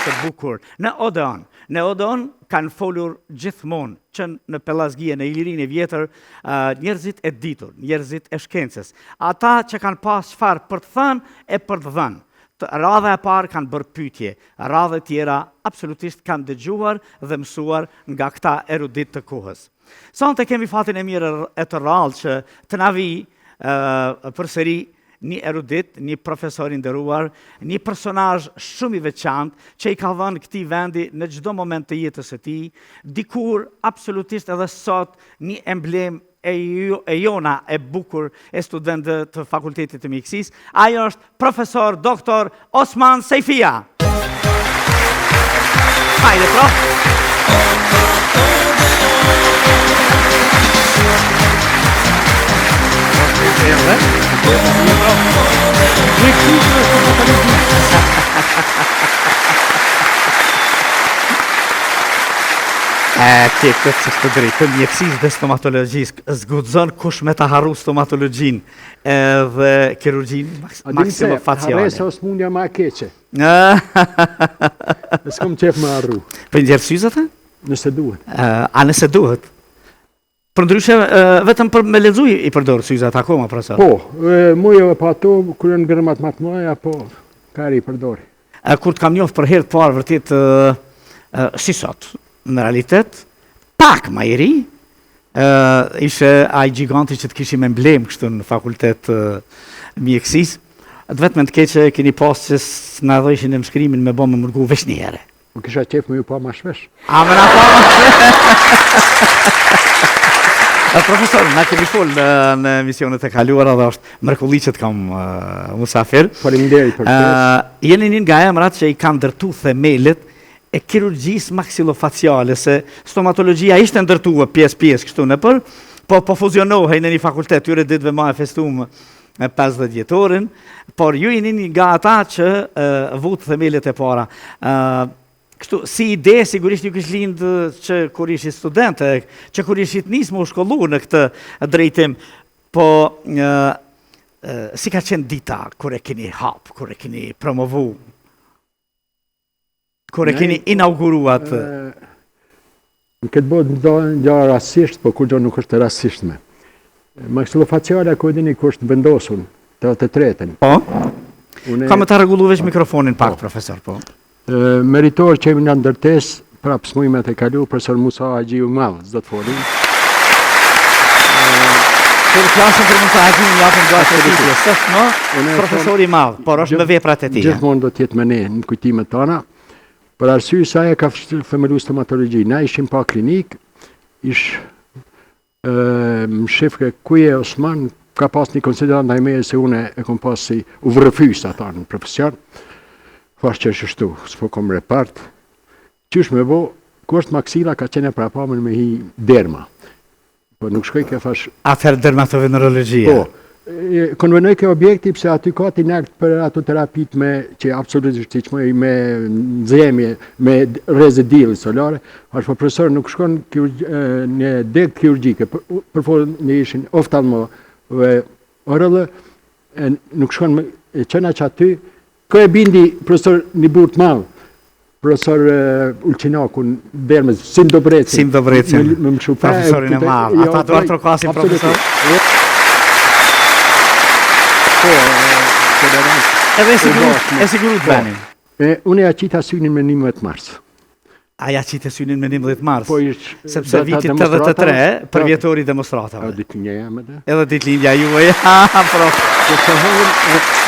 e bukur. Në Odeon kanë folur gjithmonë që në Pellazgjie, në Ilirinë e vjetër, njerëzit e ditur, njerëzit e shkencës. Ata që kanë pas çfarë për të thënë e për të dhënë. Radha e parë kanë bërë pyetje, radhë tjera absolutisht kanë dëgjuar dhe mësuar nga këta erudit të kohës. Sonte kemi fatin e mirë e të rrallë që të na vi përsëri një erudit, një profesor i nderuar, një personazh shumë i veçantë që i ka dhënë këtij vendi në çdo moment të jetës së tij, dikur absolutisht edhe sot një emblem e jona e bukur e studentëve të Fakultetit të Mjekësisë. Ajo është profesor doktor Osman Sejfia. Hajde, prof. Këtë që të drejtë mjekësisë dhe stomatologjisë, zgudzon kush me të harru stomatologjinë dhe kirurgjinë maksilofaciale. Harre se është mundja ma keqe. S'kom qef më harru. Për nxjerr syzat? Nëse duhet. A nëse duhet? Për ndryshe, vetëm për me lexuj i përdor syzat akoma, profesor? Po, mujo e pa ato, kur janë gërmat më të mëdha, po, kari i përdori. Kur të kam njohur për herë të parë vërtet si sot, në realitet, pak më i ri, ishte ai giganti që të kishim emblem kështu në fakultet mjekësisë. Vetëm të keq që keni pas që na dhëshin në shkrimin me bë më mërgu veç një herë. Më kisha qef më ju pa më shpesh. A më na pa. Profesor, na kemi folë në emisionet e kaluara dhe është mrekulli që të kam musafir. Faleminderit për këtë. Jeni një nga emrat që i kanë ndërtuar themelët e kirurgjisë maksilofaciale, se stomatologjia ishte ndërtuar pjesë kështu nëpër, po fuzionohej në një fakultet, tyre ditëve ma e festuam me 50 vjetorin, por ju jeni një nga ata që vut themelët e para. Kështu, si ide, sigurisht ju kështë lindë që kur ishi studente, që kur ishit nisë më u shkollu në këtë drejtim, po si ka qenë dita kur e keni hap, kur e keni promovu, kur e keni inauguruat? Në këtë botë një rasisht, po kur gjo nuk është rasishtme. Maksilofaciale, ku edini ku është vendosun, të 83-ën. Po? Ka me ta rregullu veç mikrofonin pak, profesor, po. Meritor që jemi në ndërtes, prapë smujmet e kalu, profesor Musa Agjiu Madh, zdo të folin. Për klasën për Musa Agjiu në japën do atë e tij, sëftë më profesori madh, por është me veprat e tij. Gjithmonë do t'jetë me ne në kujtimet tona, për arsye se ajo ka themelu stomatologji. Na ishim pa klinik, më shifke kuje Osman, ka pas një konsiderant në ime se une e kom pas si u vërëfys ata në profesion. Fash që është shtu, s'po kom repart. Qysh me bo, ku është maksila ka qene pra pamen me hi derma. Po nuk shkoj ke fash... Atëherë dermatovenerologjia. Po, konvenoj ke objekti pëse aty ka t'i nakt për ato terapit me, që absolutisht që qmoj me nxemje, me rezidil solare. Fash po profesor nuk shkon një deg kirurgjike, për folën një ishin oftalmo dhe orëllë, nuk shkon me qena që aty, ko e bindi profesor një burë të malë, profesor Ulqinakun, dermës, Sim Dobrecin. Me më shupe. Profesorin e malë. Ata të artro klasin, profesor? Po, edhe e sigurut benin. Unë e qita synin me 11 mars. Aja qite synin me 11 mars, Po sepse vitit 83 për vjetori demonstratave. Ditëlindja jam edhe. Edhe ditëlindja juaj, prof. Po të hëllën,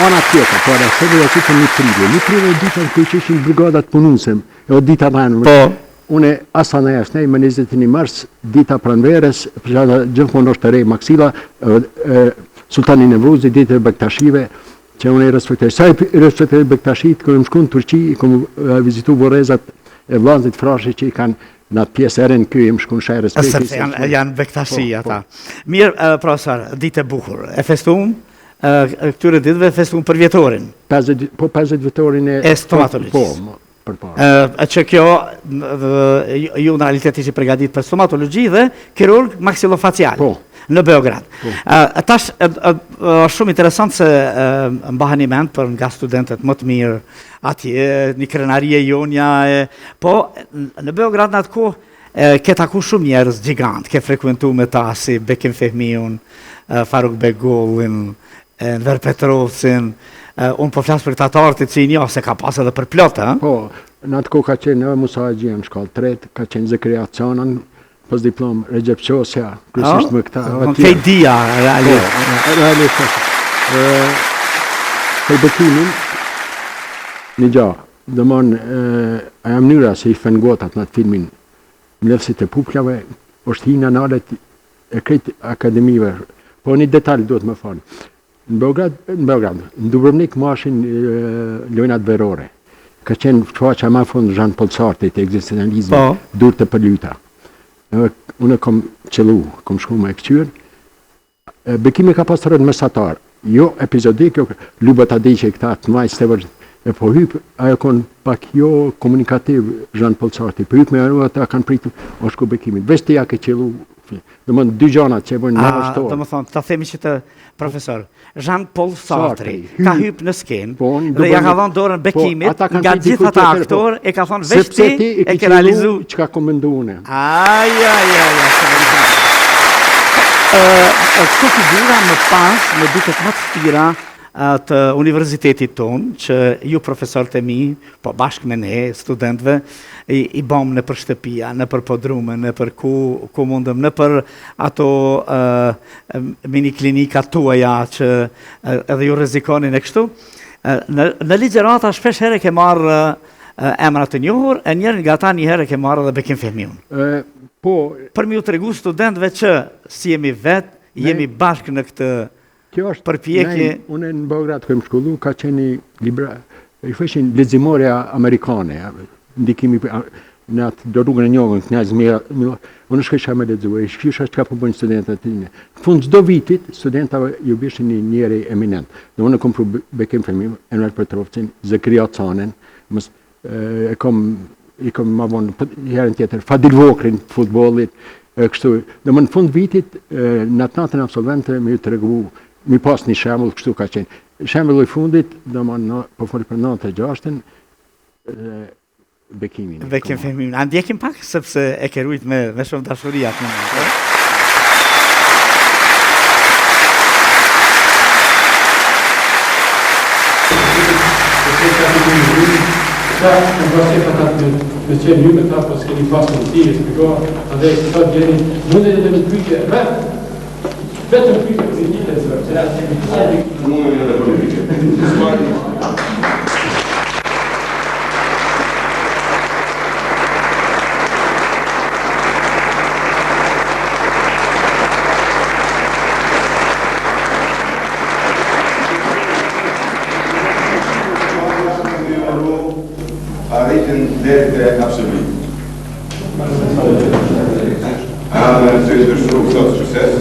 ana tjetër, po edhe se dhe qitën një prilje. Një prilje ditën kërë që ishin brigadat punusem, e o dita ranë. Po. Une asa në jashtë, me 21 mars, dita pranveres, përshada gjithmonë është të rej maksila, Sultani Nevruzi, ditë e Bektashive, që unë e respektoj. Sa i respektoj Bektashit, kërë më shku në Turqi, i kom vizitu vorezat e vlazit frashi që i kanë në atë pjesë erën këj më shku në shaj respekti. Sërse janë Bektashi ata. Mirë, profesor, ditë e bukur. E festum, këtyre ditëve festum për vjetorin. Po 50 vjetorin e stomatologjisë. Po, që kjo, ju në realitet ishi pregadit për stomatologji dhe kirurg maksilofacial. Po. në Beograd. Tash është shumë interesant se mbaheni mend për nga studentët më të mirë atje, një krenarie jonja, po në Beograd në atë kohë ke taku shumë njerëz gjigant, ke frekuentu me ta si Bekim Fehmiun, Faruk Begollin, Enver Petrovcin, unë po flasë për këta të artit që i njo, se ka pas edhe për plotë, Po, në atë kohë ka qenë Musa Haxhia në shkallë 3, ka qenë Zakaria Çanan, pas diplom Recep Qosja, kryesisht me këta. Kej dia, realisht. Realisht. Për Bekimin, një gjahë, dëmon, aja mënyra se i fengotat në atë filmin Mlefësit e Puplave, është hina në alet e krejt akademive. Po një detalj duhet më falë. Në Beograd, në Dubrovnik mashin lojnat verore. Ka qenë shfaqa ma fund Jean Paul Sartre të ekzistenalizmi, dur të përlyta. Unë kom qëllu, kom shku me këqyrë. Bekimi ka pas të rënë mesatar, jo epizodik, jo Luba Tadiqe këta të maj stevër, e po hypë, ajo konë pak jo komunikativ Jean Paul Sartre, po hypë me arru ata kanë pritur, o shku Bekimin. Vesh të ja ke qëllu, dhe më dy gjanat që e bërë në nështorë. Dhe më thonë, ta themi që të profesor, Jean Paul Sartre ka hypë në skenë dhe ja ka dhënë dorën Bekimit, nga gjithë ata aktorë e ka thonë veç ti e ke realizu. Që ka komendu une. Këto figura më pas, më duket më të tira të universitetit tonë, që ju profesorët e mi, po bashkë me ne, studentëve, i bom në për shtëpia, në për podrume, në për ku mundëm, në për ato mini klinika tuaja që edhe ju rezikonin e kështu. Në ligjerata shpesh herë ke marrë emrat të njohur, e njerën nga ta një herë ke marrë edhe Bekim Fehmiun. Për mi u tregu studentëve që si jemi vetë, jemi bashkë në këtë përpjekje. Unë në Beograd këmë shkollu, ka qeni libra, i fëshin leximorja amerikane, ndikimi në atë do rrugën e njohën, Knjaz Milo, unë shkësha me lexuar, i shkësha që ka përbëjnë studentët të një. Fund çdo vitit, studentave ju bishin një njeri eminent. Dhe unë kom pru Bekim Fehmiun, Enver Petrovcin, Zakaria Çanen, i kom ma vonë herën tjetër, Fadil Vokrin, futbollit, kështu. Dhe më në fund vitit, në atë natën absolvente, mi të regu, mi pas një shembull, kështu ka qenë. Shembulli i fundit, dhe më po folë për 96-ën, Bekimin. Bekim Fehmiun. A ndjekim pak, sepse e ke rujt me shumë dashuria atë moment. Në bërësit atë me qenë ju me ta, pas keni pas në tije, së përgoha, edhe e së të gjeni, mund edhe me të pyke, vetëm pyke për një të zërë, që atë kemi të zërë. Mund edhe për pyke. Derde absolut. Han söker stor success.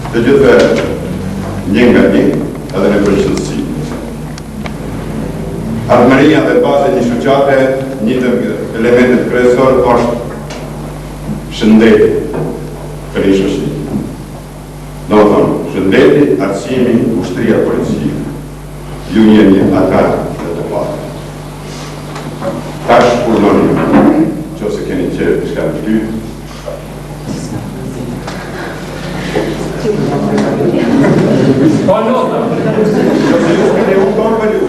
Të gjithë një nga një, edhe në përgjithësi. Ardhmëria dhe baza e një shoqate, një të elementet kryesor është shëndeti për një shoqëri. Do të thonë, shëndeti, arsiemi, ushtria policie. Ju jeni ata dhe të parë. Tash urdhoni, qose keni qërë të shka të ty. Pa nota! Qose ju keni urdhoni për ju.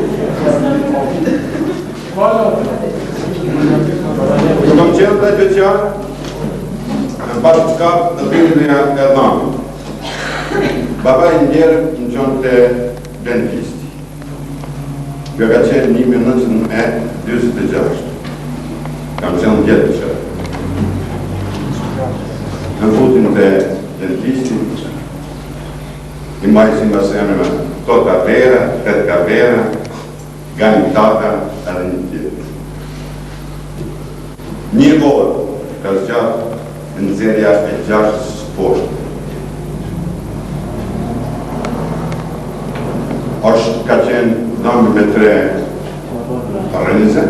Pa nota! Ju kam qenë të veçarë, në bashkë të kapë në bindin e dhamë. Baba i ndjerë në qonë të dentisti. Kjo ka qenë 1926. Kam qenë 10 që. Në futin të dentisti, i majsin nga senëve to kavera, 8 kavera, gani tata, edhe një tjetë. Një orë ka zgjatë në nxerja e 6 poshtë. Ka qenë dhëmbë me 3 rënize,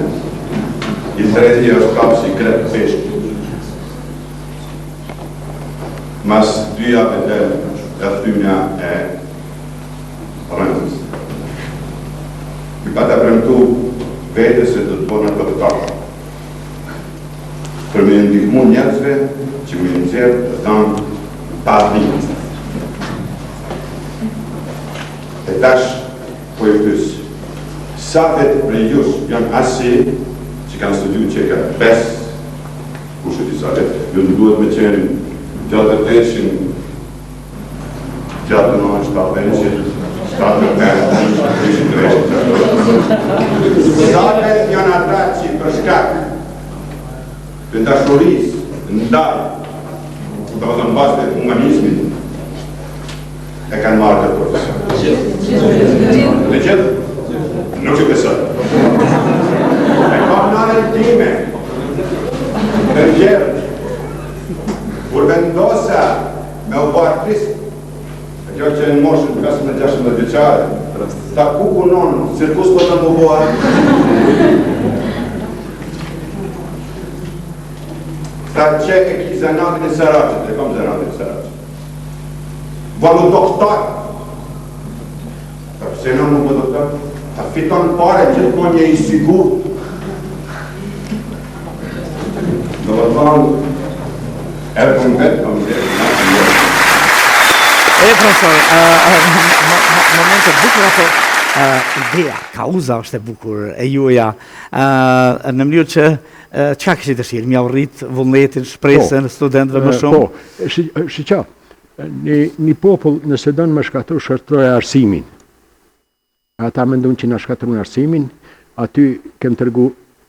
i treti është kapë si kretë peshtë. mas 2 javë të thymja e rëndës. I ka të premtu vete se do të bëna doktor. Për me ndihmu njerëzve që me nxerë të danë pa dhimë. E tash, po e pëtës, sa vetë për jush janë asi që kanë studiu që ka 5 kushët i sa vetë. Ju në duhet me qenë gjatë të teshin, gjatë në është ta pensje, gjatë të pensje, sa vetë janë ata që për shkak të dashurisë, ndaj, të vëzën bazë të humanizmin, e kanë marrë këtë profesion. Dhe gjithë? Nuk që besoj. E kam nërën time, të gjerë, kur vendosa me u bërë artist, e kjo që në moshën 15-16 vjeçare, ta kuku nonë, cirkus të të më bërë, ta që e ki zanatin e Saraqit, e kam zanatin e Saraqit. Valu doktor. Ta pëse në më bë doktor? Ta fiton pare gjithmonë një i sigur. Do të thonë, erë vetë, kam zërë. Profesor, momentet bukur apo ideja, kauza është e bukur e juja, në mënyrë që qa kështë i dëshirë? Mja rrit vullnetin, shpresën, studentëve më shumë? Po, shqyqa, një popull nëse do në më shkatru shërtroja arsimin. Ata me ndonë që në shkatru në arsimin, aty kem tërgu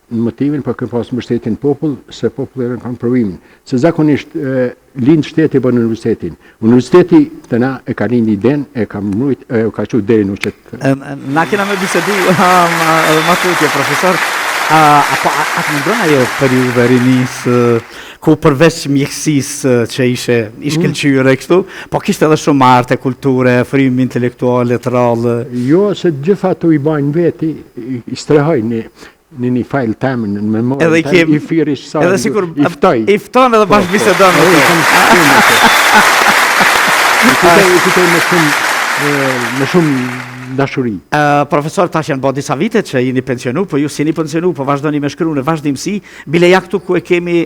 në motivin, për kem pas mbështetin popull, se popull e rënë kanë provimin. Se zakonisht lindë shteti për në universitetin. Universiteti të na e ka lindë i den, e ka mrujt, e ka që deri në qëtë. Na kena me bisedu ma tutje, profesor, apo atë më ndronë ajo periudhe rinis, ku përveç mjekësisë që ishe ishkëlqyre kështu, po kishte edhe shumë arte, kulture, frym intelektuale, të rallë. Jo, se gjitha ato i bajnë veti, i strehoj një fajl temë në memorë, i firish sa, i ftoj. I fton edhe bashkë bisedon. I këtoj me shumë dashuri. Profesor, tash janë bo disa vite që jeni pensionu, po ju si jeni pensionu, po vazhdoni me shkru në vazhdimësi, bile ja këtu ku e kemi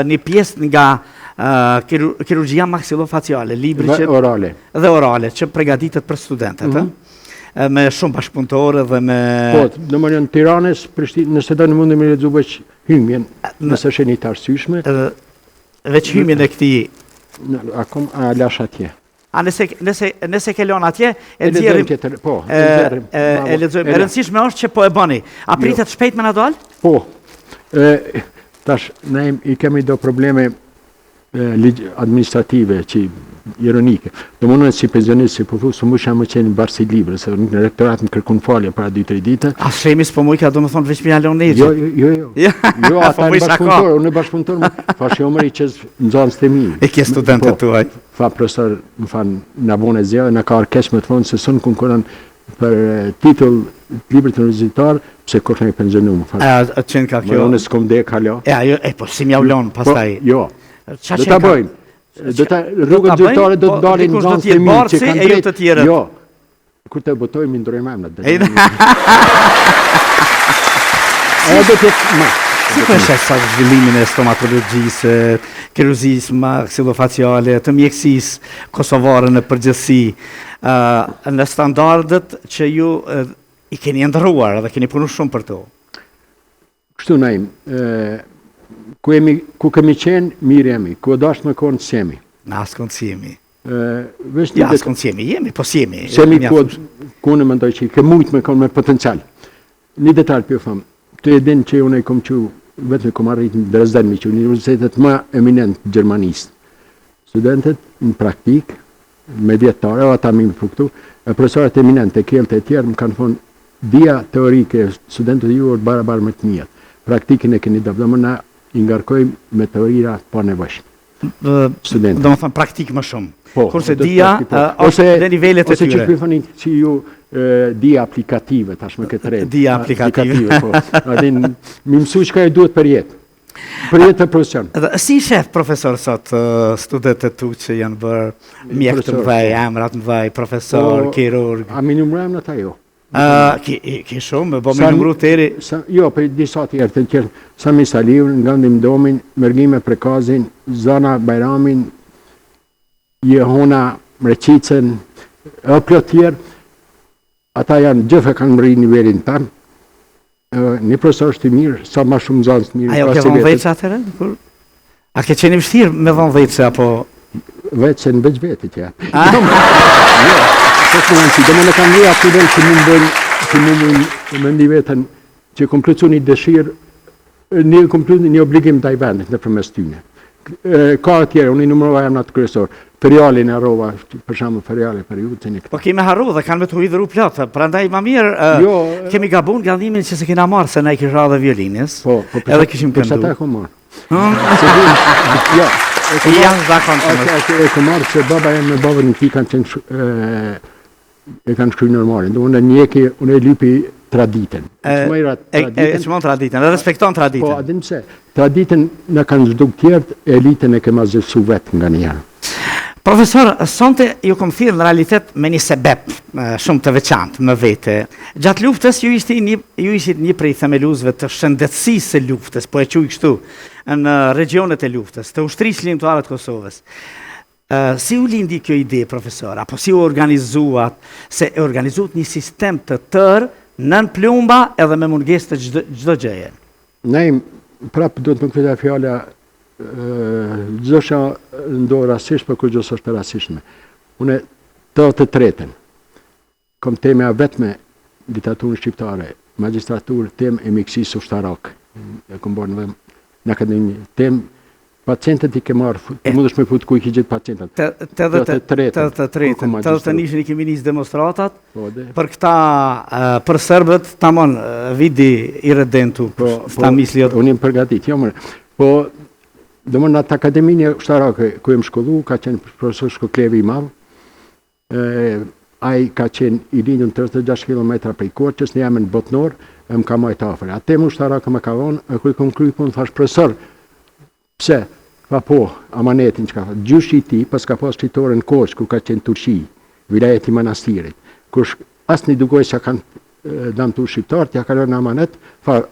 një pjesë nga kirurgjia maksilofaciale, libri që... Orale. Dhe orale, që pregaditet për studentet, me shumë bashkëpunëtorë dhe me... Po, në më njën Tiranës, nëse do në mundë me ledzu veç hymjen, nëse shë një të arsyshme... Veç hymjen e këti... Akom, a lash atje. A nëse ke lon atje, e ledzojmë tjetër, po, e ledzojmë. E rëndësishme është që po e bëni. A pritet shpejt me në dalë? Po, tash, ne i kemi do probleme administrative që ironike. Do më nënë si pensionist, si përfu, së mu shamë qenë barë si libre, se në rektorat në kërkun falje para 2-3 dite. A shemis po mujka do më thonë veç mja leon një Jo, ata në bashkëpunëtor, unë bashkëpunëtor, fa shëmëri që në zonë së të mi. E kje studentet tuaj? Fa profesor, më fa në abone zja, në ka orkesh me të thonë se sënë konkurën për titull libri të universitar, pse kërë në i pensionu më fa. Qenë ka kjo? Unë s'kom dhe kalo. Po si mja ulonë pastaj? Jo, do të bëjmë. Rrugët zyrtare do të dalin në zonë të mi që kanë drejtë. Jo, kur të botojmë i ndrojmë emnat. Si për shek sa zhvillimin e stomatologjisë, kirurgjisë maksilofaciale, të mjekësisë kosovare në përgjithësi, në standardet që ju i keni ndërruar dhe keni punu shumë për to? Kështu najmë, ku kemi qenë, mirë jemi, ku dashtë me konë të sjemi. Në asë konë të sjemi. Ja, asë konë të sjemi, jemi, po sjemi. Sjemi ku në mendoj që i ke mujtë me konë me potencial. Një detalj për famë, të edhin që unë e kom që vetë me kom arrit në Dresden, mi që universitetet më eminent Gjermanisë. Studentet në praktik, me djetare, o ata mi më fruktu, profesorat eminent e kjelte e tjerë më kanë thonë, dia teorike studentët ju është barabar me të njët. Praktikin e keni dëvë, dhe më na i ngarkojmë me teorira pa nevojshme. Do më thënë praktik më shumë. Kurse do dia është në nivellet e Ose që tyre. shpifani që ju dia aplikative, tashme këtë rejtë. Dia aplikative. Po. Adin, mi mësu që ka e duhet për jetë. Për jetë profesion. Si shef, profesor, sot studentët tu që janë bërë mjek të mëdhej, emrat mëdhej, profesor, kirurg? A mi numru emrat ajo? Ki shumë, po me numru teri? Jo, për disa tjerë të tjerë. Sami Saliu, nga Domin, Mërgime Prekazin, Zana Bajramin, Jehona Mreqicën, plot tjerë. Ata janë gjithë kanë mri nivelin tanë. Një profesor është i mirë, sa ma shumë zanës të mirë. Ajo ke vonë veç atëre? A ke qeni vështirë me vonë veçë, apo? Veçë në veç veti që japi. Jo, do më në kam një atyren që më ndi vetën që kom plëcu një dëshirë, kom plëcu një obligim të ajvendit në përmes tyne. Ka tjere, unë i numërova jam në atë kryesor. Ferialin e rova, për shamë feriale për ju të një këtë. Po kemi harru dhe kanë me të hujidhëru plotë, prandaj ma mirë, kemi gabun gallënimin që se kena marë se na i kishra dhe violinis, edhe kishim këndu. Po, për sa ta e kom marë. Janë zakon të më. E kom marë që baba e me babën në ti kanë shkruj normalin, unë e lypi traditën. E qëmon traditën, e respekton traditën. Po, adin pëse, traditën në kanë zhduk tjertë, elitën e kema zësu vetë nga njerë. Profesor, sonte ju kom thirrë në realitet me një sebep shumë të veçantë më vete. Gjatë luftës ju ishit një prej themeluzve të shëndetësisë së luftës, po e quaj kështu, në regionet e luftës, të ushtrisë lindëtare të Kosovës. Si u lindi kjo ide, profesor? Apo si u organizuat, se e organizuat një sistem të tërë, nën plumba edhe me mungesë të çdo gjëje? Ne, prapë do të më këta fjala, gjdo shë ndohë rasisht, për kërgjë së është rasishtme. Une, të 83-ën, kom teme a vetme diktaturën shqiptare, magistraturë, temë e mikësisë ushtarak. E kom bërë në akademi, temë pacientët i ke marë, të mundësh me putë ku i ki gjithë pacientët. Të 83-ën, të të nishën i kemi njës demonstratat, për këta, për sërbët, tamon, vidi i redentu, sta misliot. Unë im përgatit, jo mërë. Po, do më në atë akademinë ushtarake ku jem shkollu, ka qenë profesor Shkoklevi i madh, ai ka qenë i linjën 36 km prej Korçës, në jamën botnor, më ka majtë afër. Atë më ushtarake më ka vonë, e kur kom kryer punë, thash profesor, pse? Pa po, amanetin që ka thë, gjyshi i ti, pas ka pas shqitore në Korçë, ku ka qenë Turqi, vilajeti Manastirit, kur asë një dugoj që kanë dam të shqiptarët, ja kalon në amanet, fa,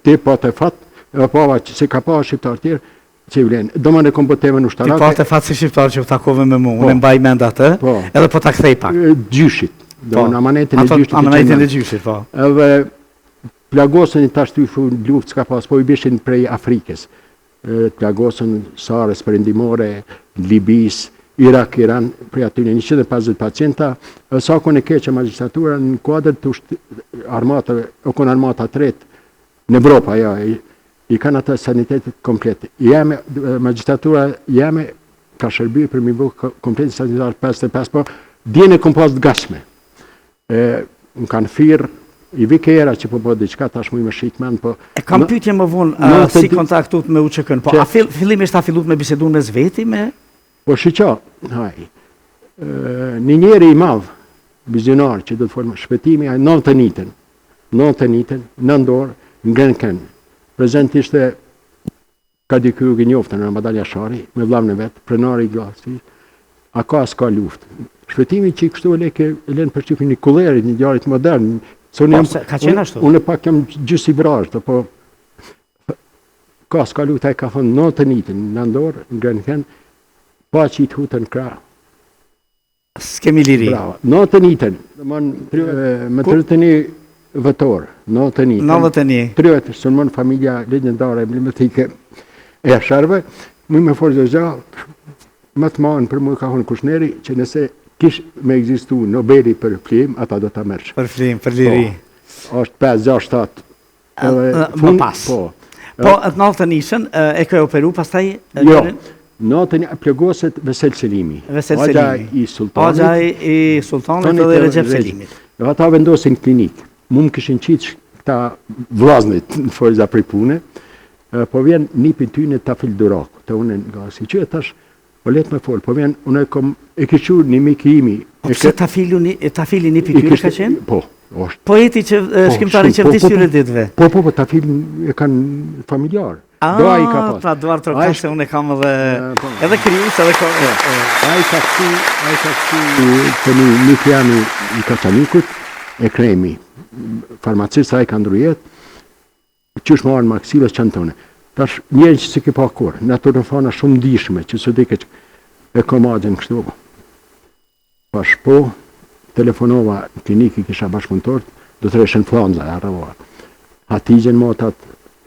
ti po të fat, pova që se ka pa shqiptarë tjerë, që i vlenë. Do më në kom po teme në ushtarake. Ti pa të fatë si shqiptarë që u takove me mu, unë mbaj menda të, edhe po ta kthej pak. Gjyshit, do në amanetin e gjyshit. Amanetin e gjyshit, po. Edhe plagosën i tash të i luft s'ka pas, po i bishin prej Afrikës. Plagosën Sarës, Perëndimore, Libis, Irak, Iran, prej aty në 150 pacienta, sa ku në keqe magistratura në kuadrë të armata tretë në Evropa, ja, i kanë atë sanitetit komplet. Magistratura jeme ka shërbi për mi bu komplet sanitar 55, po djene kom pas të gashme. Më kanë firë, i vikera që po diqka tash mu i me shqitmen, po... E kam pyetje më vonë si kontaktut me UÇK-n, po a fillimisht a fillut me bisedun me zveti me... Po shqyqa, haj, një njeri i madh, vizionar që do të formë shpetimi, a 9 nitën, 9 dorë, ngren kënë. Prezent ishte kardiokirurg i njoftën në Madal Jashari, me vllavën e vetë, prenari i glasi, a ka s'ka luftë. Shpëtimi që i kështu e lenë përshqipin një kullerit, një djarit modern. Ka qenë ashtu? Unë pak jam gjysë i vrashtë, po ka s'ka luftë, a i ka thonë 9 nitën, në ndorë, në grenë pa që i të hutën kra. S'kemi liri. Bravo, 9 nitën, me 31 vëtor, 91. 30, sënë familja legendare, emblematike e Jasharve, mu me forë dhe gjallë, më të manë për mu ka thonë Kushneri, që nëse kish me egzistu Nobeli për flim, ata do të mërshë. Për flim, për liri. Është 5, 6, 7. Më pas. Po, atë 9 nishën, e ka operu, pas taj? Jo, 9 plegoset Vesel Selimi. Vesel Selimi. Agja i sultanit. Agja i sultanit dhe Recep Selimit. Ata vendosin klinikë. Mu më këshin qitë këta vlaznit në forza prej pune, po vjen një për ty në Tafil Duraku, të unë nga si që e tash, po letë me folë, po vjen, unë e këshur një mikë imi. Po pëse Tafili një për ty ka qenë? Po, është. Poeti që shkimtari që vdis tyre ditve? Po, Tafili e kanë familjarë. Do ai ka pas. Pra duar trokash se unë e kam edhe krijues edhe Ai ka këtu të një fjani i Kaçanikut, e kremi, farmacist ai ka ndrujet, qysh më arnë maksilës qantone. Tash njerën që si ke pa kur, naturën fana shumë ndishme, që së dike që e komadën kështu. Pash po, telefonova në kliniki kisha bashkëpunëtor, do të reshen flanza e arrëvohat. Hatigjen motat,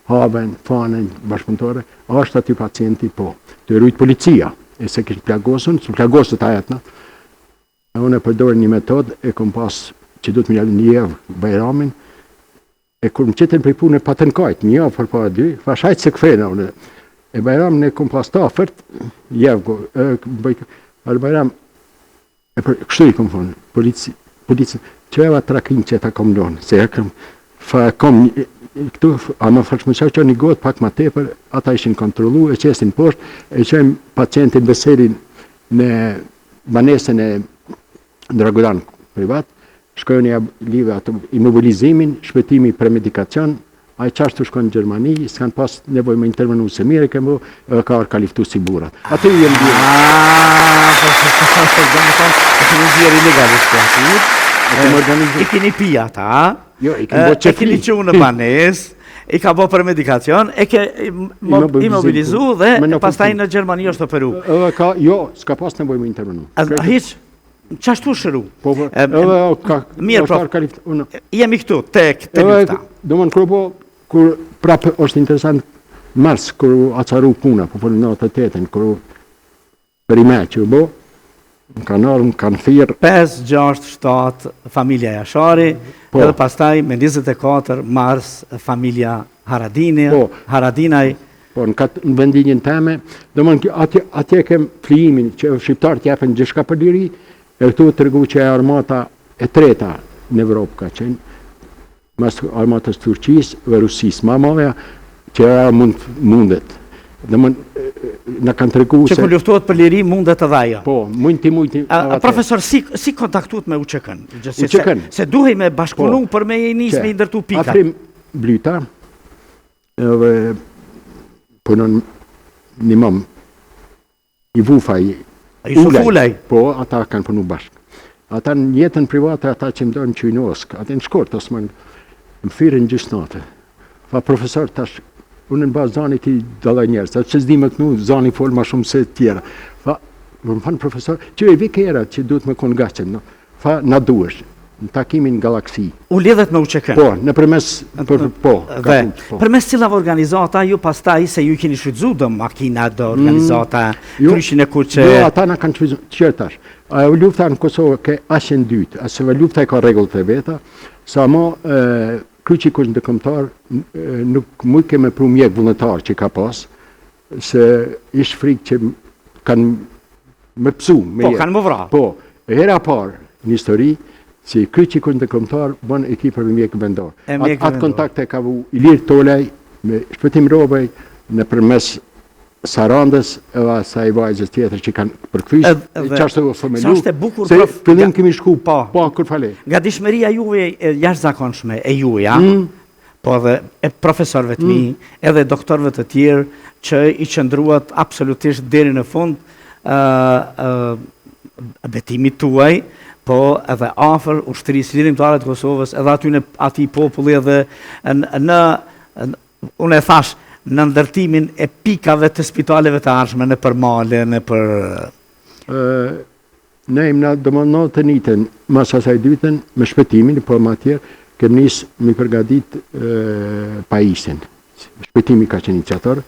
haven, fanen, bashkëpunëtore, është aty pacienti po. Të rujt policia, e se kishë plagosën, së plagosët ajetna. E unë e përdojnë një metodë, e kom pas që du të më një javë Bajramin, e kur më qëtën për i punë e patën kajtë, një javë për para dy, fa shajtë se këfena unë. E Bajramin e kom pas ta ofert, javë, Bajram, kështu i kom thonë, polici, që eva trakin që ta kom donë, se e kom, fa kom këtu, a më fërshmëqar që një gotë pak ma tepër, ata ishin kontrolu, e qesin poshtë, e qenë pacientin Veselin në banesën e Dragodan privat, shkojnë live atë imobilizimin, shpëtimi për medikacion, a i qashtu shkojnë në Gjermani, s'kanë pas nevoj me intervenu se mire ke mu, ka orë ka liftu si burat. Aty jem bjerë. I keni pija ta, Jo, i keni bo e keni që në banes, i ka bo për medikacion, e ke imobilizu dhe pastaj në Gjermani është operu. Jo, s'ka pas nevoj me intervenu. Hiq, qashtu shëru? Mirë, prof, jemi këtu, te lufta. Do më në kërëpo, kur prapë është interesant mars, kur acaru puna, po për në të tetën, kur për i me që bo, në kanë armë, kanë thirë. 5, 6, 7, familja Jashari, edhe pastaj me 24 mars, familja Haradinaj. Po, në vendinjën teme, do më në atje kem flijimin që shqiptarët jepen gjëshka për diri, e këtu të regu që e armata e treta në Evropë ka qenë, mas armatës Turqis dhe Rusis, mamaja që e mundet. Dhe më në kanë të regu se... Që ku luftohet për liri mundet edhe ajo. Po, mujti. Profesor, si kontaktut me UÇK-n? UÇK-n? Se duhej me bashkëpunu për me e njës me i ndërtu pika. Afrim Blyta, edhe punon një mam, i Vufaj, Ulaj. Po, ata kanë punu bashkë. Ata në jetën private, ata që më dojnë që i në oskë, ata në shkort, ose më firën gjysë natë. Fa profesor, tash, unë në bazë zani ti dalaj njerës, atë që zdi me kënu, zani folë ma shumë se tjera. Fa, më fanë profesor, që e vike era që duhet me konë gacen, no? Fa, na duesh, në takimin Galaksi. U lidhet me UÇK-n? Po, në përmes, po. Përmes cilave organizata, ju pastaj se ju keni shfrytzu do makina, do organizata, kryshin e kuqe... Jo, ata na kanë shfrytzu, qërtash. Lufta në Kosovë ke ashen dytë, asë lufta e ka regullë të veta, sa mo kryqi kush në dëkëmtar nuk mu keme pru mjek vullnetar që ka pas, se ishtë frikë që kanë me pësu. Po, kanë më vra. Po, hera parë në histori, si kryqi kush në dëkëmtar bën ekipër me mjek vendor. Atë kontakte ka vu Ilir Tolaj, me shpëtim robej, në përmes Sarandës, edhe asaj vajzës tjetër që kanë përkfysh, qashtë të fëmelu, se fillim kemi shku, po, kur fale. Nga dishmeria juve jashtëzakonshme e juve, ja? Po dhe profesorëve të mi, edhe doktorëve të tjerë, që i qëndruat absolutisht deri në fund betimit tuaj, po edhe afër ushtrisë lirimtare të Kosovës, edhe aty populli edhe unë e thash, në ndërtimin e pikave të spitaleve të arshme, në për male, në për... Ne imë do më në të njëtën, mas asaj dytën, me shpëtimin, po më atjerë, kem njësë me përgadit pajisin. Shpëtimi ka qenë iniciator,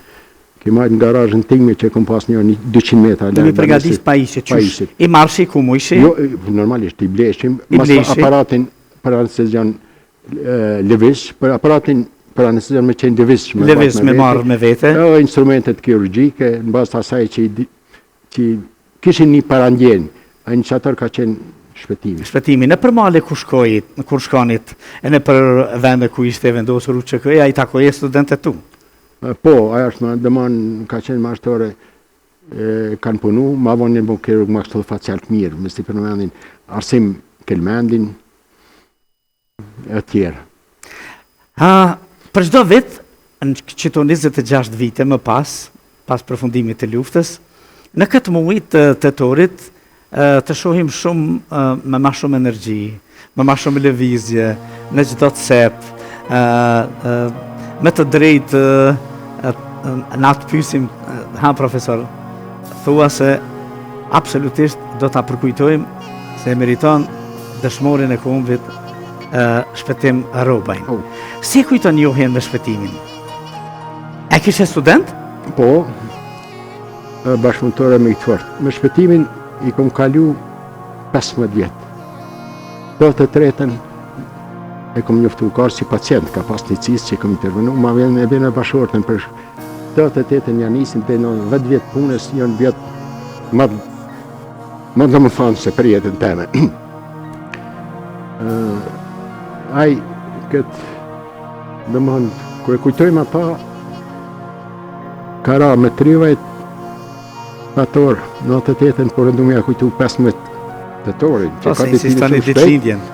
ke majtë në garajën tingme që kom pas një 200 metra. Dhe me përgadit pajisit, qësh? I marshi ku mu ishi? Jo, normalisht, i bleshim, mas aparatin për anestezion levish, për aparatin për anestezion me qenë levis me marrë me vete. Instrumentet kirurgjike, në bazë të asaj që kishin një parandjen, a iniciator ka qenë shpëtimi. Shpëtimi, në për male kur shkonit, e në për vende ku ishte vendosur UÇK-ja, i takoje studentet tu? Po, aja është dëman ka qenë mashtore, kanë punu, ma vonin bo kirurg mashtore facial të mirë, me sti për në vendin Arsim Kelmendin, e tjerë. Për çdo vit, në qëto 26 vite më pas përfundimit të luftës, në këtë muaj të tetorit të shohim shumë me ma shumë energji, me ma shumë lëvizje, në çdo të sep, me të drejtë në atë pyesim, profesor, thua se absolutisht do ta përkujtojmë se meriton dëshmorin e kombit Shpëtim Robajn. Si kujton njohjen me Shpëtimin? E kishe student? Po, bashkëpunëtore me i të fort. Me Shpëtimin i kom kalu 15 vjetë. 83-ën e kom njoftu karë si pacient, ka pas një cisë që i kom intervenu, ma vjen e bene bashkërtën për 88-ën janë nisin të në 10 vjetë punës, janë vjetë më dhe më fanë se për jetën teme. Aj, këtë, dhe më hëndë, kër e kujtojmë ata, ka ra me 30 pator, në 88-ën, por ndu me ja kujtu 15 tetorin, që ka ditlindjen.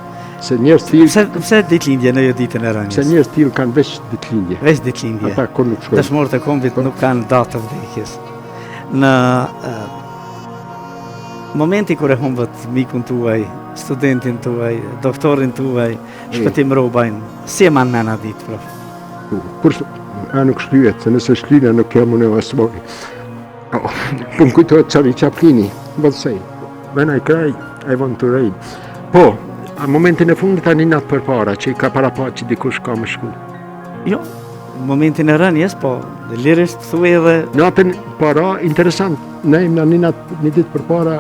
Se njerës t'ilë... Pse ditlindje në jo ditën e rënjës? Se njerës t'ilë kanë veç ditlindje. Veç ditlindje. Ata kur nuk shkojnë. Dëshmorët e kombit nuk kanë datë të vdekjes. Në momenti kër e humbët mikun tuaj, studentin tuaj, doktorin tuaj, Shpëtim Robajn, si e manë mena ditë, prof? Kur nuk shlyet, se nëse shlyne nuk kemë në vasmori. Po më kujtojtë Charlie Chaplini, vëllësej, when I cry, I want to rain. Po, a momentin e fundit tani natë për para, që i ka para pa që dikush ka më shku. Jo, momentin e rënjes, po, dhe lirisht thuaj edhe... Natën para, interesant, ne im në një ditë për para,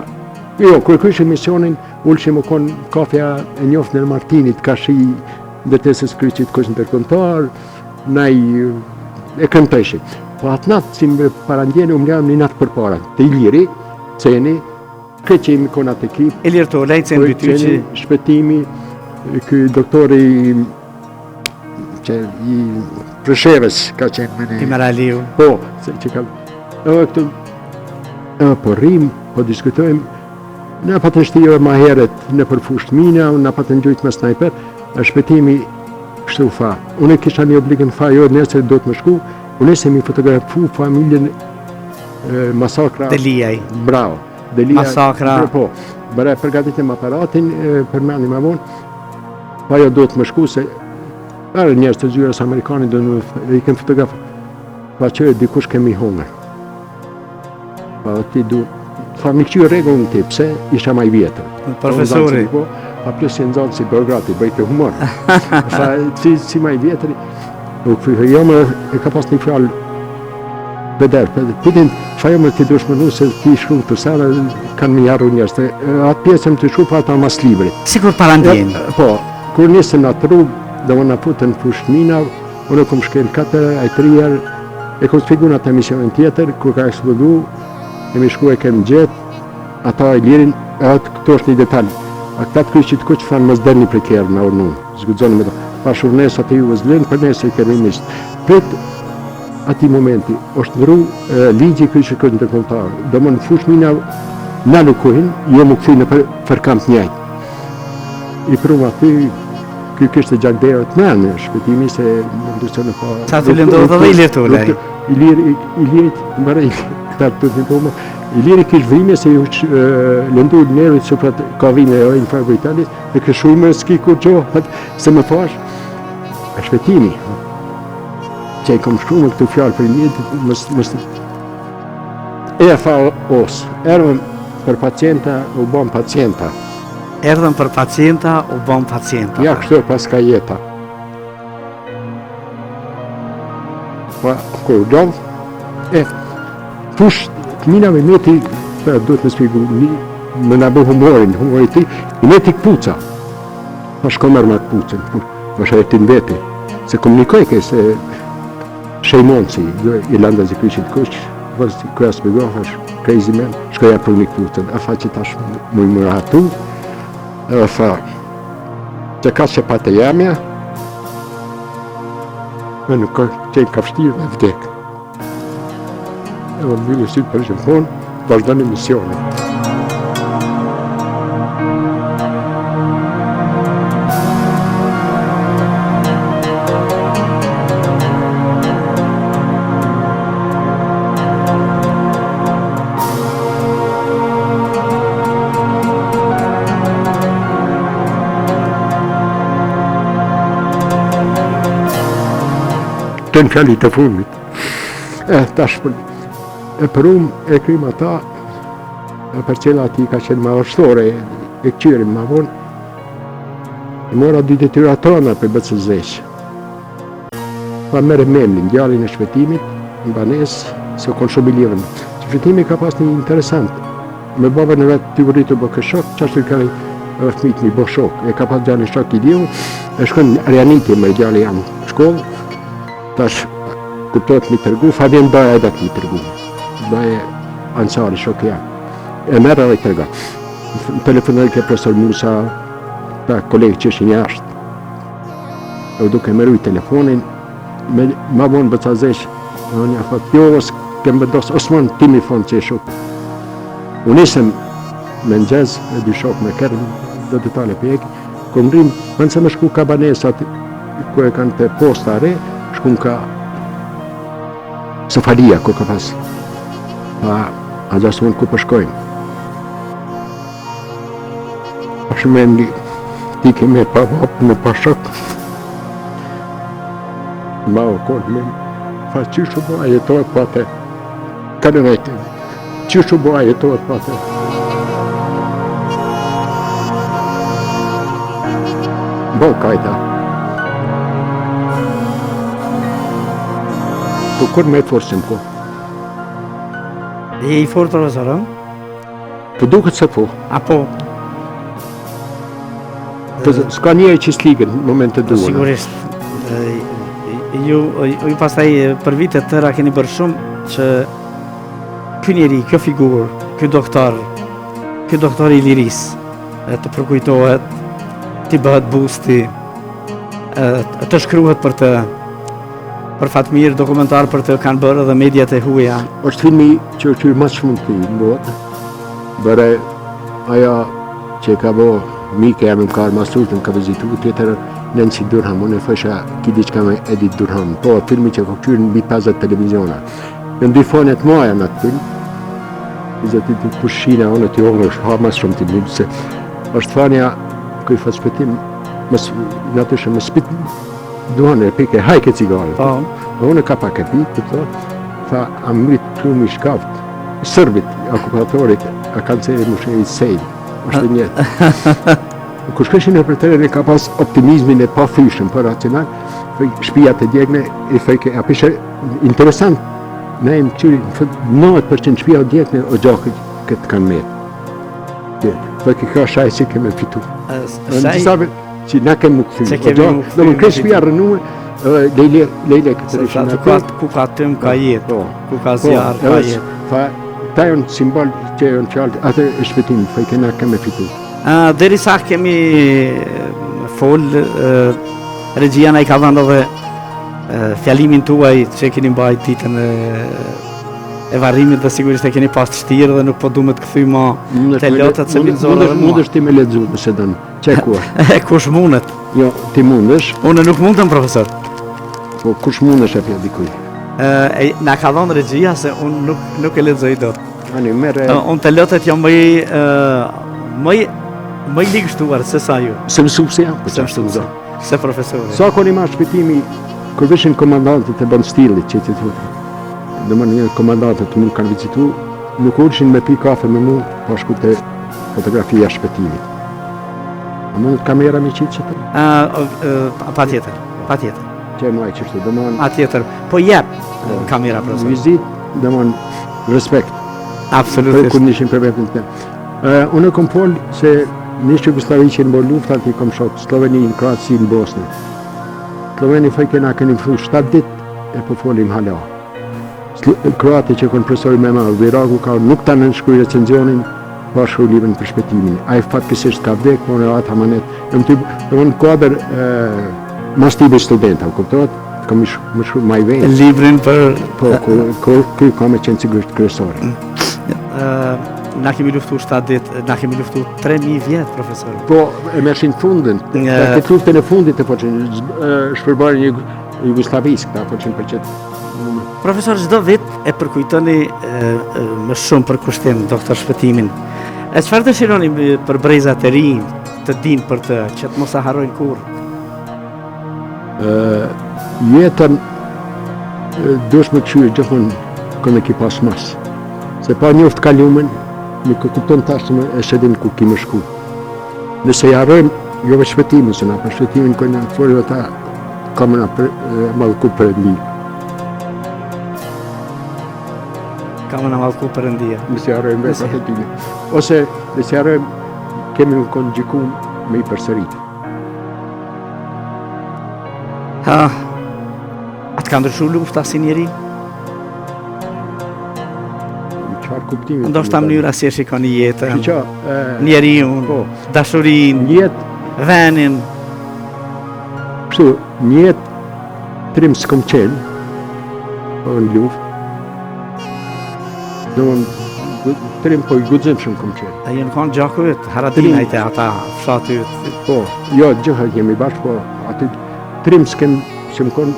jo, kër kështë emisionin, ullëshim u konë kafja e njoftë në Martinit, ka shi ndërtesës kryqit kështë në tërkontar, nej e këntëshim. Po atë natë, si më parandjeni, u më lejëm një natë për para, të Iliri, Ceni, këtë që imi konat ekip, Ilir Tola, i Ceni Bytyqi, Shpëtimi, ky doktori që i Prëshevës ka qenë me ne. Timar Aliu. Po, se që ka... këtu, po rrim, po diskutojmë, në pa të nështijeve ma heret në përfusht mina, në pa të njujtë me snajper, Shpëtimi kështu fa. Unë kisha një obligën fa, jo nëse do të më shku, unë se mi fotografu familjen masakra... Deliaj. Bravo. Deliaj. Masakra. Po, bëra e përgatitim aparatin, përmeni ma vonë, pa jo do të më shku se arë njerës të zyres Amerikanit do në i kem fotografu. Pa që dikush kemi hongër. Pa ti du... Fa mi këqyë regullën ti, pse isha maj vjetër. Profesori. Pa plus si nëzanë si Beograti, bëjtë humor. Fa si maj vjetëri, jo më e ka pas një fjallë beder, pëtin fa jo më ti dush më nu se ti shku të sara, kanë mi jarru njerës, atë pjesëm të shku pa ata mas libri. Sikur parandjeni. Po, kur nisën atë rrugë, dhe më në putën fushmina, unë kom shkel 4, aj 3 e kom sfigu në atë emisionin tjetër, kur ka eksplodu, kemi shku e kemë gjetë, ata e lirin, atë këto është një detalj. A këta të kryqit ku që fanë mës dërë një prekerë me ornu, zgudzoni me to. Pa shurnes atë ju vëzlenë, për nesë i kemi mishtë. Pret ati momenti, është nru ligji kryqit këtë në të kontarë. Do më në fush mina në lukuhin, jo më këthi në fërkam të njajtë. I prumë aty, kjo kështë e gjakderët me në Shpëtimi se më ndusë në pa... Sa të lëndohë dhe Ilir Tolaj? Ilirit, më rejë, këta të të të të Iliri kishë vrime se ju lëndu nërët që ka vime e në farë Britanis dhe kështë shumë s'ki kur gjohat se më fash Shpëtimi që e kom shkrume këtu fjallë për njëtë e fa osë, erdhën për pacienta u bon pacienta. Erdhën për pacienta u bon pacienta. Ja kështë pas ka jeta. Pa, kur dovë, fush minave meti, duhet me spigu, më nga bo humorin ti, i meti këpuca. Pa shko mërë me këpucën, më shë e ti në veti. Se komunikoj ke se Shejmonci, Irlanda Zikryqit Kuq, vërës kërë spigo, është crazy man, shkoja për një këpucën. A fa që tash më më rahatu, a fa që ka që pa të jamja, me nuk qenë kafshtirë me vdekë. E më mbyllë sytë për shëmponë, vazhdojnë emisionin. kuptojnë fjallit e fundit. Tash për e krim ata, për qela ati ka qenë madhështore, e këqyrim ma vonë, e mora 2 detyra tona për BCZ. Pa mere memnin, djalin e shpëtimit, në banesë, se konë shumë i lirën. Shpëtimi ka pas një interesant. Me babën e vetë t'i vërritu bë këshok, qashtu i ka fëmijët mi bë shok. E ka pas djalin shok i liu, e shkën Rianiti me djali jam në shkollë, tash kuptohet mi tërgu, Fabian doja edhe mi tërgu. Doja Ansari, shok jam. E merë edhe i tërga. Në telefonoj ke profesor Musa, ta kolegë që ishin jashtë. E duke meru i telefonin, ma vonë bëcazesh, unë ja thot, jo, kem bëdos, Osman, ti mi thonë që e shok. Unë isem me nxez, me 2 shok me kërën, do detale për eki, kom rrim, mënë se me shku ka banesat, ku e kanë të posta re, shku ka Sofalia, ku ka pas. Pa, a gjasë unë ku përshkojnë. Ashtë me ndi, ti keme pa vapë me pa shok. Ma o konë me, fa qyshu bo a jetohet pa te. Kërë nejtë, qyshu bo a jetohet pa te. Bo kajta. Po kur me të forësim ko? Je i fort, profesor, Po duket se po. Apo? S'ka një e qisligën në moment të duhen. Sigurisht. Ju pastaj për vite të tëra keni bërë shumë që ky njeri, kjo figurë, ky doktor i lirisë të përkujtohet, t'i bëhet busti, të shkruhet për Fatmir, dokumentar për të kanë bërë edhe mediat e huaja. Është filmi që është më shumë të në botë, bërë aja që ka bo Mike jam më karë masurtën ka vizitu, tjetër Nancy Durham, unë e fësha ki diqka me Edith Durham, po filmi që ka këqyrë në bi 50 televiziona. Në 2 fonet moja në atë film, izet i të pushina, unë t'i ongë është ha mas shumë t'i një, se është fanja këj fa shpetim, në të shumë më spit, duhan e pike, hajke cigare. Unë ka pak e pi, fa amrit shumë i shkaft, sërbit, okupatorit, a kanceri mushe i sejnë. është njëtë. Kur shkëshin e për tërën e ka pas optimizmin e pa fyshën, për racional, shpijat e djegne, e fejke, apishe, interesant, ne e më qyri, 90% shpija o djegne o gjakët këtë kanë metë. Fejke ka shaj si keme fitu. Në disave, që na keme më këthy, do më kërë shpija rënume, lejle këtë rishën atë. Ku ka tëm ka jetë, ku ka zjarë ka jetë. Ta janë simbol që janë fjallë, atë e shpëtim, fejke na keme fitu. Deri sa kemi folë, regjia na i ka dhënë edhe fjalimin tuaj që keni mbajt ditën e varrimit dhe sigurisht e keni pas të shtirë dhe nuk po du me të këthy ma të lotët se minzore dhe mua. Mundesh ti me ledzu nëse dënë, që kuar? Kush mundet? Jo, ti mundesh. Unë nuk mundem, profesor. Po kush mundesh e pja dikuj? Na ka dhënë regjia se unë nuk e ledzoj dot. Ani, mere... Unë të lotët jam më i ligështuar se sa ju. Se mësuesi jam, po që ashtu mëzo. Se profesori. Sa koni ma shpëtimi, kur vishin komandantët e bën stilit që të thotë. Dhe më një komandantët më kanë vizitu, nuk urshin me pi kafe me mu, pa shku të fotografia shpëtimit. A mundet kamera me qitë që të? Pa tjetër. Që e maj qështu, dhe më... A tjetër, po jep kamera, profesor. Vizit, dhe më respekt. Absolutisht. Kur nishin për vetën të. Unë kom folë se nisë Jugoslavi që në bërë luftat i kom shok, Sloveni në Kroaci në Bosnë. Sloveni fajke na këni fru 7 dit e po folim hala. Kroati që konë profesori me marë, Viragu ka nuk ta në shkruj recenzionin, pa shkruj libën për shpetimin. A i fatkesisht ka vdek, më në atë hamanet. Dhe më në kuadrë mas tibe studenta, kuptohet? Kom më shkruj ma i vejnë. Librin për... Po, kërë ka me qenë sigurisht kërësori. Na kemi luftu 7 dit, na kemi luftu 3000 vjetë, profesor. Po, e mershin fundin, këtë luftën e fundit e po qenë shpërbarën Jugoslavisë, këta po qenë për qëtë. Profesor, çdo vit e përkujtoni më shumë për kushtim, doktor shpëtimin. E çfarë dëshironi për brezat e rinj të dinë për të, që të mos e harrojnë kurrë? Jetën dush me këshyë gjithmonë kënë ki pas mas. Se pa njoftë kalumen, nuk e kupton tash e shedim ku kime shku. Nëse jarojmë, jo veç shpetimin, se na për shpetimin kënë në forë ta kamë na malku për ndi. Kamë na malku për ndia. Nëse jarojmë veç shpetimin. Ose nëse jarojmë, kemi në konë gjiku me i përsërit. Atë ka ndryshu lufta si njeri? Qarë kuptimin? Ndoshta mënyra si e shikoni jetën, Që njeriun, po, dashurin, njetë, venin. kështu, njetë trim s'kom qenë, po në luft. Trim po i gudzim shumë kom qenë. A jenë konë gjakujt, haratinajt e ata, fshatyt. Po, jo, gjëha jemi bashkë, po, aty trim s'kem që më konë,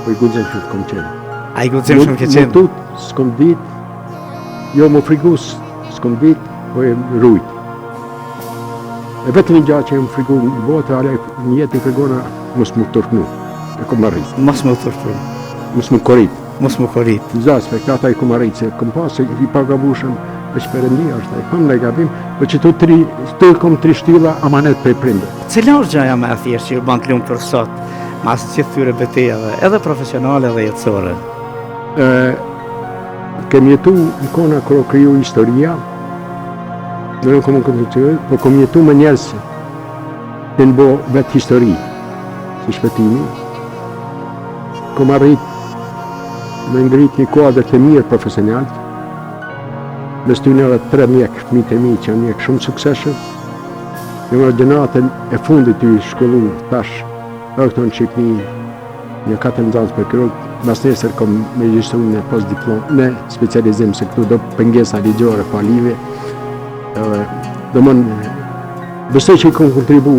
po i gudzim shumë kom qenë. A i gudzim shumë ke qenë? Më tut, s'kom dit, jo më frigus, s'kom dit, po e rujt. E vetëm një gjatë që e më frigu në botë, ale një jetë i fregona, mos më tërknu, e kom arrit, Mos më tërtu, mos më korit. mos më korit. Zaspe, këta i kom arrit, se kom pasë, i pagabushëm, veç përëndia është, i kom në gabim, po që tu i kom 3 shtylla amanet për i prindë. Cila është gjaja me thjesht që ju ban të lumë për sot, mas që thyre betejave, edhe profesionale dhe jetësore? Kem jetu në kona kërë kriju historia, në në komë këtë po kom jetu me njerës të në bo vetë histori, si shpetimi. Kom arrit me ngrit një kuadrë të mirë profesionalt, me stynë edhe 3 mjekë, fëmijët e mi që janë mjekë shumë sukseshëm. Në më gjenatën e fundit i shkollu tash, këto në Shqipni, një 4 nxënës për kirurg, mas nesër kom me gjistru në post-diplom, në specializim se këtu do pëngesa ligjore pa live. Do më besoj që i kom kontribu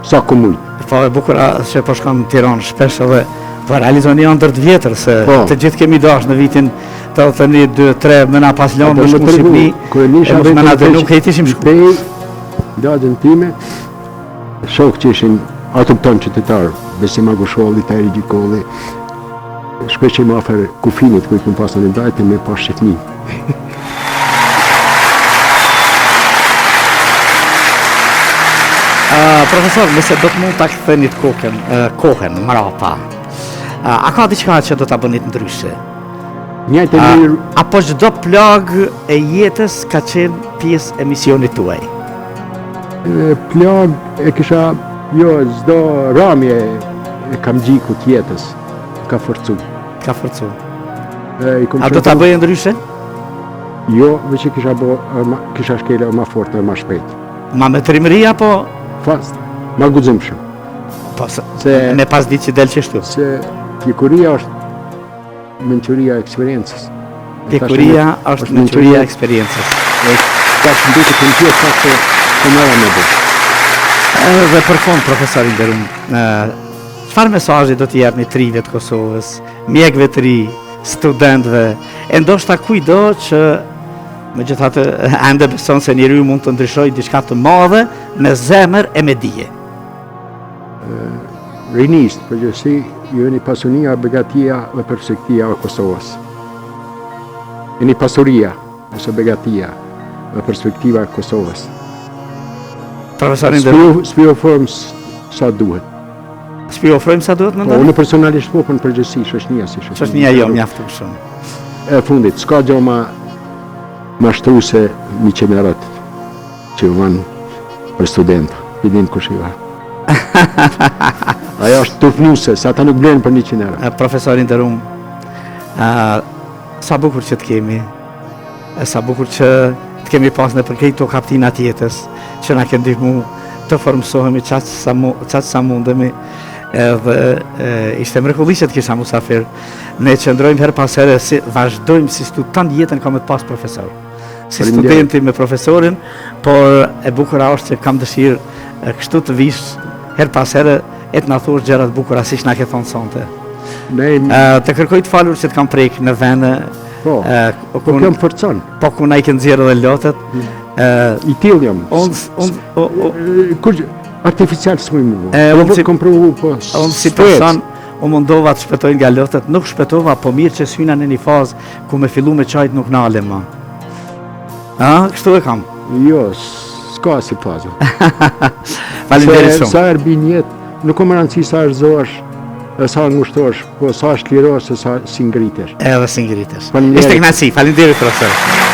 sa kom mujtë. Po e bukura që po shkon në Tiranë shpesh edhe po realizon një ndër të vjetër se Po. të gjithë kemi dash në vitin 81, 2, 3 mëna pas lonë më shku në Shqipni, e mos mëna dhe nuk hejt ishim shku. Bej, dajën time, shok që ishin autokton qytetarë, Besim Agosholli, Tajri Gjikolli, shpesh që i më afer kufinit ku i këm pasën e dajte me pas Shqipni. Profesor, nëse do të mund ta ktheni kohën mrapa, a ka diçka që do ta bënit ndryshe? Njëjtë e mirë, Apo çdo plag e jetës ka qenë pjesë e misionit tuaj? plag e kisha, jo, zdo ramje e kam gjiku tjetës, ka forcu. Ka forcu. I kom A do ta shëntu- bëje ndryshe? Jo, veç që kisha shkele ma fort e ma shpejt. Ma me trimëri apo Fast, ma gudzim shumë. po Se- me pas ditë që del qështu? Se pjekuria është menquria e eksperiencës. Pjekuria është menquria e eksperiencës. Ta që ndike të në tjetë faktë të mëra me bërë. Dhe për fond, profesor i nderuar, çfarë mesazhi do t'i japni trive të Kosovës, mjekëve të ri, studentëve, e ndoshta kujdo që megjithatë ende beson se njeriu mund të ndryshojë diçka të madhe me zemër e me dije. Rinisht, përgjithësi, ju jeni pasunia, begatia dhe perspektiva e Kosovës. Jeni pasuria, ose begatia dhe perspektiva e Kosovës. Profesor i nderuar, Spjofojmë sa duhet. s'pi ofrojmë sa duhet Po, mendon? unë personalisht po, për në përgjithësi, shoqënia si shoqënia. Shoqënia jo mjafton shumë. E fundit, s'ka gjo ma shtru se 100 erat që u vanë për studenta. Pidin kush i va. Ajo është tufnuse, sa ta nuk blenë për 100 erat. Profesor i nderuar, sa bukur që të kemi, sa bukur që të kemi pas në përkejt të kaptinat jetës, që na kënë ndihmu të formësohemi qatë sa mundemi, edhe ishte mrekulli që të kisha musafir. Ne qëndrojmë her pas here, vazhdojmë si student jetën kam të pas profesor. Si Faleminderit. studenti me profesorin, por e bukura është që kam dëshirë kështu të vish her pas here e të na thush gjërat bukura si që na ke thonë sonte. Ne, Të kërkoj të falur që të kam prejkë në vene, po, po kjo më forcon. po ku na i kënë zjerë dhe lotet. I till jam. Unë Kur artificial s'mu i mu. unë si- Kom provu, po, si s'pec. person, u mundova të shpëtoj nga lotët, nuk shpëtova, po mirë që s'hyna në një fazë ku me fillu me qajt nuk nale ma. Kështu e kam. Jo, s'ka si fazë. Faleminderit shumë. Sa herë bin jetë, nuk ka më rëndësi sa rëzosh, sa ngushtosh, po sa është lirosh, sa si ngritesh. Edhe si ngritesh. Faleminderit. Ishte kënaqësi, faleminderit profesor.